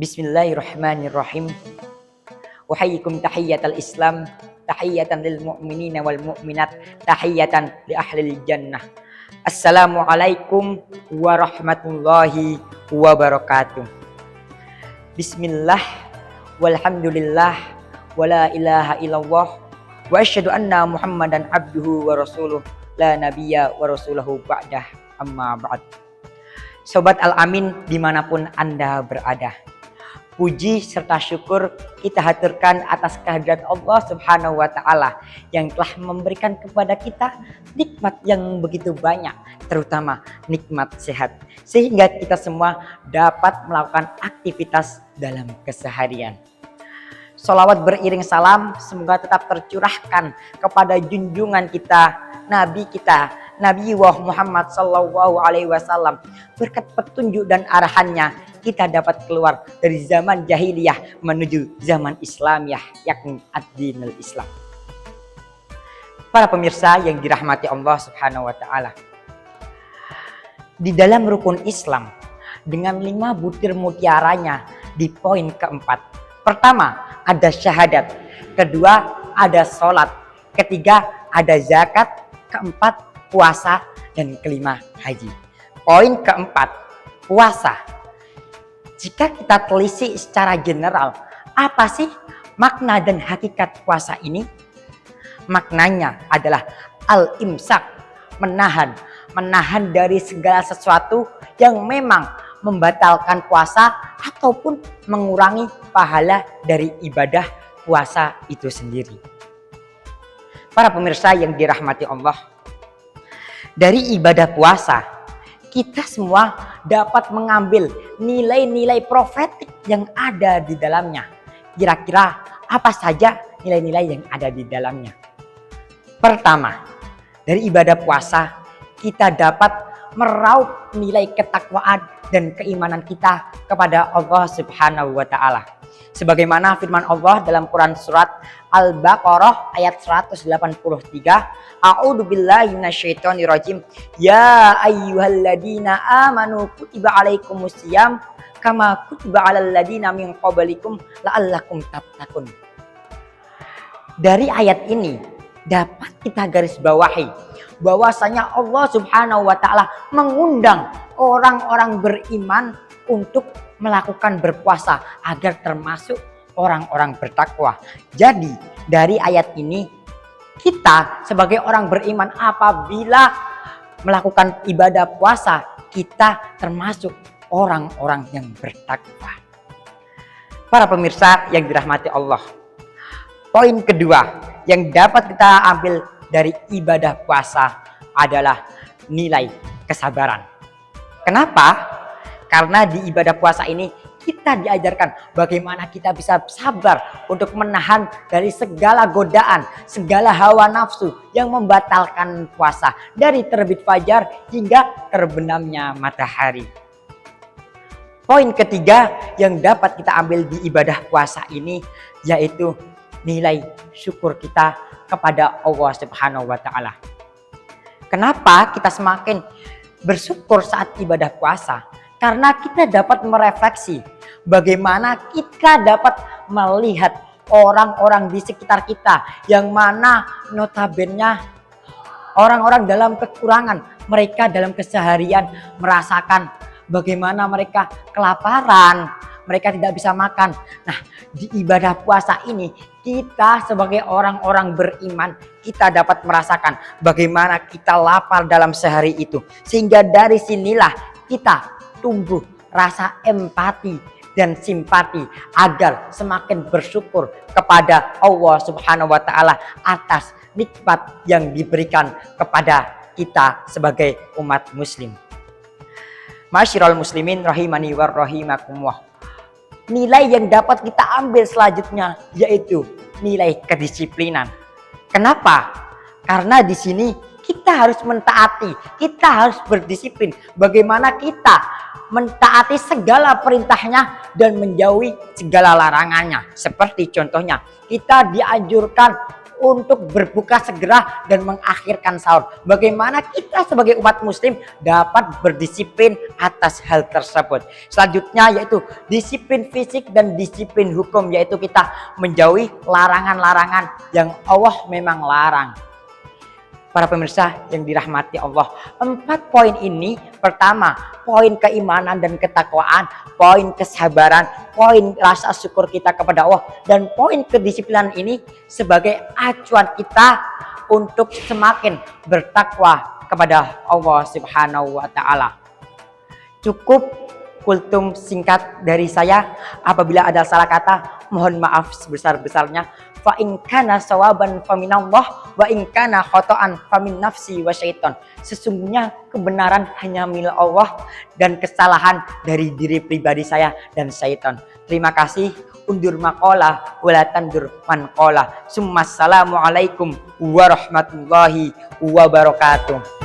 Bismillahirrahmanirrahim. Uhayyikum tahiyyatal Islam, tahiyyatan lil mu'minina wal mu'minat, tahiyyatan li ahlil jannah. Assalamualaikum warahmatullahi wabarakatuh. Bismillah, walhamdulillah, wala ilaha illallah, wa asyhadu anna Muhammadan abduhu wa rasuluh, la nabiyya wa rasuluhu ba'dah, amma ba'd. Sobat Al-Amin dimanapun Anda berada, puji serta syukur kita haturkan atas kehadirat Allah Subhanahu wa Ta'ala yang telah memberikan kepada kita nikmat yang begitu banyak, terutama nikmat sehat, sehingga kita semua dapat melakukan aktivitas dalam keseharian. Sholawat beriring salam semoga tetap tercurahkan kepada junjungan kita, Nabi kita, Nabi Muhammad Sallallahu Alaihi Wasallam. Berkat petunjuk dan arahannya, kita dapat keluar dari zaman jahiliyah menuju zaman Islamiyah, yakni ad-dinul Islam. Para pemirsa yang dirahmati Allah Subhanahu wa Ta'ala, di dalam rukun Islam dengan 5 butir mutiaranya di poin keempat. Pertama, ada syahadat. Kedua, ada sholat. Ketiga, ada zakat. Keempat, puasa. Dan kelima, haji. Poin keempat, puasa. Jika kita telisik secara general, apa sih makna dan hakikat puasa ini? Maknanya adalah al-imsak, menahan dari segala sesuatu yang memang membatalkan puasa ataupun mengurangi pahala dari ibadah puasa itu sendiri. Para pemirsa yang dirahmati Allah, dari ibadah puasa kita semua dapat mengambil nilai-nilai profetik yang ada di dalamnya. Kira-kira apa saja nilai-nilai yang ada di dalamnya? Pertama, dari ibadah puasa kita dapat meraup nilai ketakwaan dan keimanan kita kepada Allah Subhanahu wa Ta'ala. Sebagaimana firman Allah dalam Quran surat Al-Baqarah ayat 183, A'udzu billahi minasyaitonir rajim. Ya ayyuhalladzina amanu kutiba alaikumusiyam kama kutiba alal ladzina min qablikum la'allakum tattaqun. Dari ayat ini dapat kita garis bawahi bahwasanya Allah Subhanahu wa Ta'ala mengundang orang-orang beriman untuk melakukan berpuasa agar termasuk orang-orang bertakwa. Jadi dari ayat ini kita sebagai orang beriman apabila melakukan ibadah puasa kita termasuk orang-orang yang bertakwa. Para pemirsa yang dirahmati Allah, poin kedua yang dapat kita ambil dari ibadah puasa adalah nilai kesabaran. Kenapa? Karena di ibadah puasa ini kita diajarkan bagaimana kita bisa sabar untuk menahan dari segala godaan, segala hawa nafsu yang membatalkan puasa dari terbit fajar hingga terbenamnya matahari. Poin ketiga yang dapat kita ambil di ibadah puasa ini yaitu nilai syukur kita kepada Allah Subhanahu wa Ta'ala. Kenapa kita semakin bersyukur saat ibadah puasa? Karena kita dapat merefleksi bagaimana kita dapat melihat orang-orang di sekitar kita yang mana notabene orang-orang dalam kekurangan, mereka dalam keseharian merasakan bagaimana mereka kelaparan, mereka tidak bisa makan. Nah, di ibadah puasa ini kita sebagai orang-orang beriman kita dapat merasakan bagaimana kita lapar dalam sehari itu, sehingga dari sinilah kita tumbuh rasa empati dan simpati agar semakin bersyukur kepada Allah Subhanahu wa Ta'ala atas nikmat yang diberikan kepada kita sebagai umat muslim. Masyiral muslimin rahimani wa rahimakumullah. Nilai yang dapat kita ambil selanjutnya yaitu nilai kedisiplinan. Kenapa? Karena di sini kita harus mentaati, kita harus berdisiplin. Bagaimana kita mentaati segala perintahnya dan menjauhi segala larangannya. Seperti contohnya, kita dianjurkan untuk berbuka segera dan mengakhirkan sahur. Bagaimana kita sebagai umat muslim dapat berdisiplin atas hal tersebut. Selanjutnya yaitu disiplin fisik dan disiplin hukum, yaitu kita menjauhi larangan-larangan yang Allah memang larang. Para pemirsa yang dirahmati Allah, 4 poin ini, pertama poin keimanan dan ketakwaan, poin kesabaran, poin rasa syukur kita kepada Allah, dan poin kedisiplinan ini sebagai acuan kita untuk semakin bertakwa kepada Allah Subhanahu wa Ta'ala. Cukup kultum singkat dari saya. Apabila ada salah kata, mohon maaf sebesar-besarnya. Fa in kana sawaban faminallah wa in kana khata'an famin nafsi wa syaiton. Sesungguhnya kebenaran hanya milik Allah dan kesalahan dari diri pribadi saya dan syaitan. Terima kasih. Undur maqala wala tandur manqala. Summa assalamualaikum warahmatullahi wabarakatuh.